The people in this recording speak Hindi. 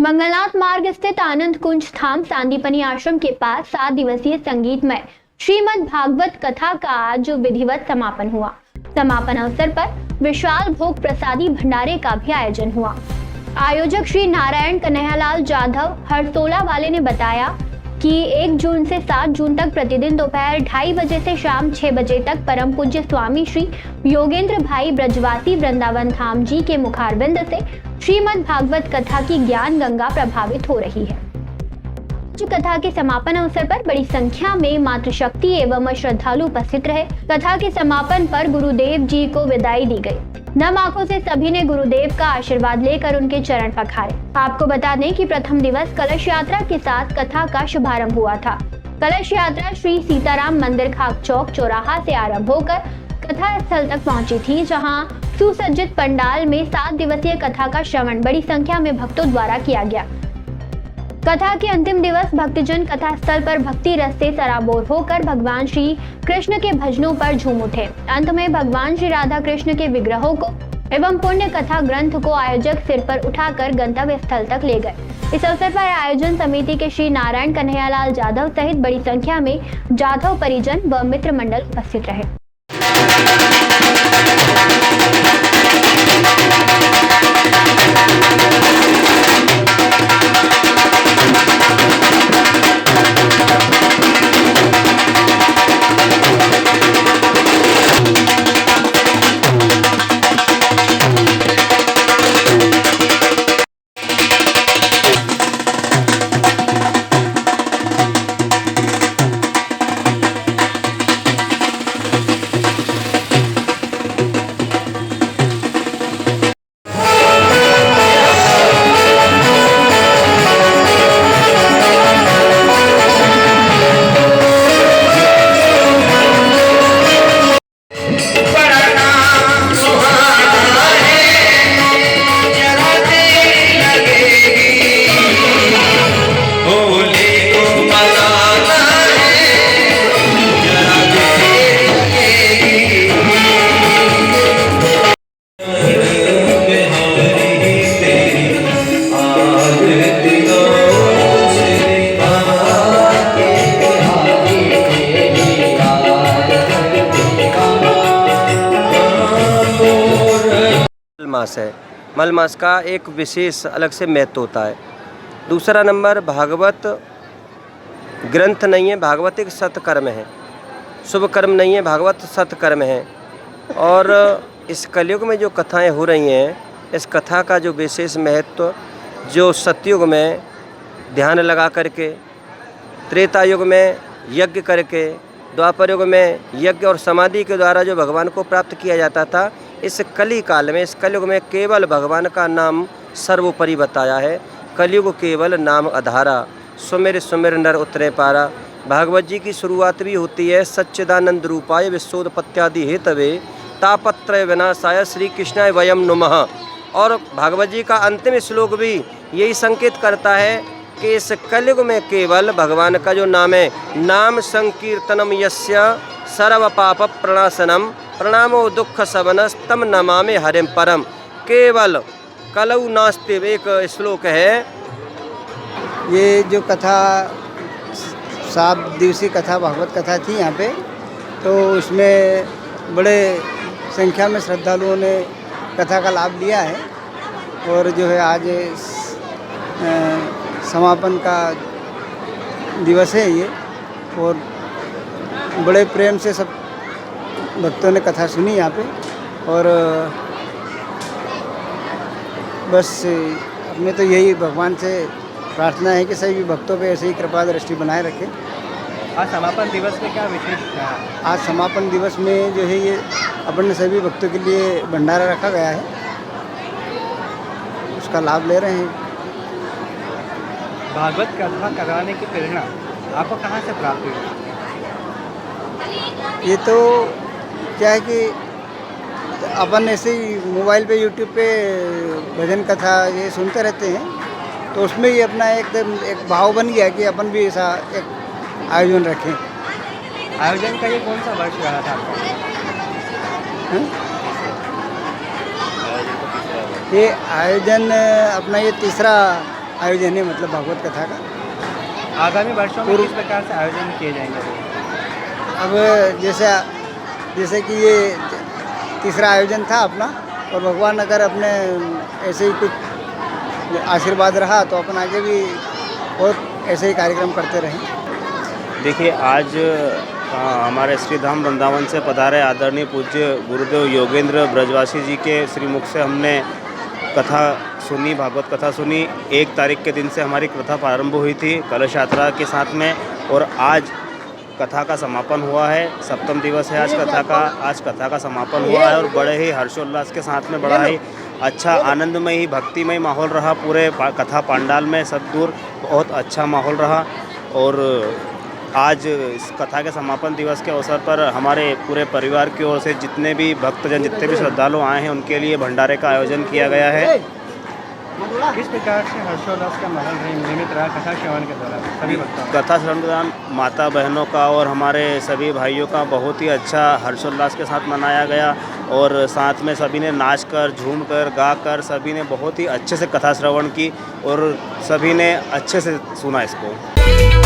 मंगलनाथ मार्ग स्थित आनंद कुंज धाम सांदीपनी आश्रम के पास 7 दिवसीय संगीतमय श्रीमद् भागवत कथा का आज विधिवत समापन हुआ। समापन अवसर पर विशाल भोग प्रसादी भंडारे का भी आयोजन हुआ। आयोजक श्री नारायण कन्हैयालाल जाधव हरसोला वाले ने बताया कि 1 जून से 7 जून तक प्रतिदिन दोपहर 2:30 बजे से शाम 6 बजे तक परम पूज्य स्वामी श्री योगेंद्र भाई ब्रजवासी वृंदावन धाम जी के मुखारबिंद से श्रीमद् भागवत कथा की ज्ञान गंगा प्रभावित हो रही है। कथा के समापन अवसर पर बड़ी संख्या में मातृशक्ति एवं श्रद्धालु उपस्थित रहे। कथा के समापन पर गुरुदेव जी को विदाई दी गई। नम आंखों से सभी ने गुरुदेव का आशीर्वाद लेकर उनके चरण पखारे। आपको बता दें कि प्रथम दिवस कलश यात्रा के साथ कथा का शुभारंभ हुआ था। कलश यात्रा श्री सीताराम मंदिर खाक चौक चौराहा से आरंभ होकर कथा स्थल तक पहुंची थी, जहां सुसज्जित पंडाल में 7 दिवसीय कथा का श्रवण बड़ी संख्या में भक्तों द्वारा किया गया। कथा के अंतिम दिवस भक्तजन कथा स्थल पर भक्ति रस से सराबोर होकर भगवान श्री कृष्ण के भजनों पर झूम उठे। अंत में भगवान श्री राधा कृष्ण के विग्रहों को एवं पुण्य कथा ग्रंथ को आयोजक सिर पर उठाकर गंतव्य स्थल तक ले गए। इस अवसर पर आयोजन समिति के श्री नारायण कन्हैयालाल जाधव सहित बड़ी संख्या में जाधव परिजन व मित्र मंडल उपस्थित रहे। मास है। मल मास का एक विशेष अलग से महत्व होता है। दूसरा नंबर, भागवत ग्रंथ नहीं है, भागवत एक सत्कर्म है, शुभ कर्म नहीं है, भागवत सत्कर्म है। और इस कलयुग में जो कथाएं हो रही हैं, इस कथा का जो विशेष महत्व जो सतयुग में ध्यान लगा करके, त्रेता युग में यज्ञ करके, द्वापर युग में यज्ञ और समाधि के द्वारा जो भगवान को प्राप्त किया जाता था, इस कली काल में, इस कलयुग में केवल भगवान का नाम सर्वोपरि बताया है। कलयुग केवल नाम आधारा, सुमिर सुमिर नर उतरे पारा। भागवत जी की शुरुआत भी होती है सच्चिदानंद रूपाय विश्वोत्पत्त्यादि हेतवे तापत्रय विनाशाय श्री कृष्णाय वयम नुमः। और भागवत जी का अंतिम श्लोक भी यही संकेत करता है कि इस कलयुग में केवल भगवान का जो नाम है, नाम संकीर्तनम यस्य सर्व पाप प्रणाशनम प्रणामो दुख शवनस तम नमामि हरिम परम। केवल कलौ नास्ति एक श्लोक है। ये जो कथा 7 दिवसीय कथा भागवत कथा थी यहाँ पे, तो उसमें बड़े संख्या में श्रद्धालुओं ने कथा का लाभ लिया है। और जो है आज समापन का दिवस है ये, और बड़े प्रेम से सब भक्तों ने कथा सुनी यहाँ पे। और बस अपने तो यही भगवान से प्रार्थना है कि सभी भक्तों पे ऐसे ही कृपा दृष्टि बनाए रखें। आज समापन दिवस में क्या विशेष है? आज समापन दिवस में जो है ये अपन सभी भक्तों के लिए भंडारा रखा गया है, उसका लाभ ले रहे हैं। भागवत कथा कराने की प्रेरणा आपको कहाँ से प्राप्त हुई? ये तो क्या है कि अपन ऐसे ही मोबाइल पे यूट्यूब पे भजन कथा ये सुनते रहते हैं, तो उसमें ही अपना एकदम एक भाव बन गया कि अपन भी ऐसा एक आयोजन रखें। आयोजन का ये कौन सा वर्ष रहा था आपका? ये आयोजन अपना ये तीसरा आयोजन है, मतलब भागवत कथा का। आगामी वर्षों में किस प्रकार से आयोजन किए जाएंगे? अब जैसे कि ये तीसरा आयोजन था अपना, और भगवान अगर अपने ऐसे ही कुछ आशीर्वाद रहा तो अपन आगे भी बहुत ऐसे ही कार्यक्रम करते रहें। देखिए, आज हमारे श्री धाम वृंदावन से पधारे आदरणीय पूज्य गुरुदेव योगेंद्र ब्रजवासी जी के श्रीमुख से हमने कथा सुनी, भागवत कथा सुनी। 1 तारीख के दिन से हमारी कथा प्रारंभ हुई थी कलश यात्रा के साथ में, और आज कथा का समापन हुआ है। 7वां दिवस है आज कथा का। आज कथा का समापन हुआ है और बड़े ही हर्षोल्लास के साथ में बड़ा ही अच्छा आनंदमय ही भक्तिमय माहौल रहा। पूरे कथा पंडाल में सब दूर बहुत अच्छा माहौल रहा। और आज इस कथा के समापन दिवस के अवसर पर हमारे पूरे परिवार की ओर से जितने भी भक्तजन, जितने भी श्रद्धालु आए हैं, उनके लिए भंडारे का आयोजन किया गया है। किस प्रकार से हर्षोल्लास का माहौल निर्मित रहा कथा श्रवण के दौरान? सभी भक्तों कथा श्रवण के दौरान माता बहनों का और हमारे सभी भाइयों का बहुत ही अच्छा हर्षोल्लास के साथ मनाया गया, और साथ में सभी ने नाच कर, झूम कर, गा कर सभी ने बहुत ही अच्छे से कथा श्रवण की और सभी ने अच्छे से सुना इसको।